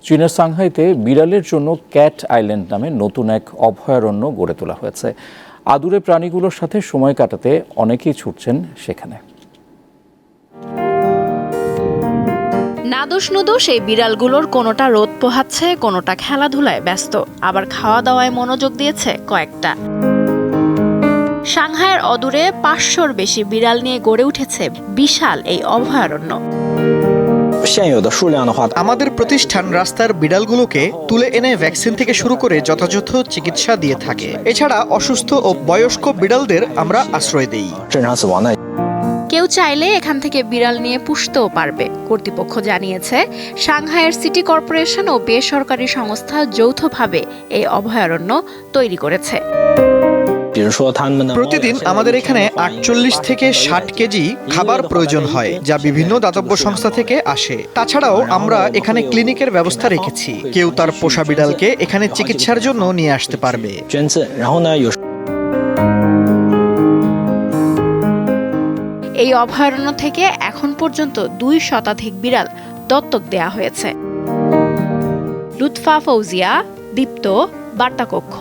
চীনের সাংহাইতে বিড়ালের জন্য ক্যাট আইল্যান্ড নামে নতুন এক অভয়ারণ্য গড়ে তোলা হয়েছে। আদুরে প্রাণীগুলোর সাথে সময় কাটাতে অনেকেই ছুটছেন সেখানে। নাদোষ নুদোষ এই বিড়ালগুলোর কোনোটা রোদ পোহাচ্ছে, কোনোটা খেলাধুলায় ব্যস্ত, আবার খাওয়া দাওয়ায় মনোযোগ দিয়েছে কয়েকটা। সাংহাইয়ের অদূরে 500-র বেশি বিড়াল নিয়ে গড়ে উঠেছে বিশাল এই অভয়ারণ্য। আমাদের প্রতিষ্ঠান রাস্তার বিড়ালগুলোকে তুলে এনে ভ্যাকসিন থেকে শুরু করে যথাযথ চিকিৎসা দিয়ে থাকে। এছাড়া অসুস্থ ও বয়স্ক বিড়ালদের আমরা আশ্রয় দেই। কেউ চাইলে এখান থেকে বিড়াল নিয়ে পুষতেও পারবে। কর্তৃপক্ষ জানিয়েছে, সাংহাইয়ের সিটি কর্পোরেশন ও বেসরকারি সংস্থা যৌথভাবে এই অভয়ারণ্য তৈরি করেছে। প্রতিদিন আমাদের এখানে 48 থেকে 60 কেজি খাবার প্রয়োজন হয়, যা বিভিন্ন দাতব্য সংস্থা থেকে আসে। তাছাড়াও আমরা এখানে ক্লিনিকের ব্যবস্থা রেখেছি। কেউ তার পোষা বিড়ালকে এখানে চিকিৎসার জন্য নিয়ে আসতে পারবে। এই অভয়ারণ্য থেকে এখন পর্যন্ত 2 শতাধিক বিড়াল দত্তক দেয়া হয়েছে। লুৎফা ফৌজিয়া, দীপ্ত, বার্তা কক্ষ।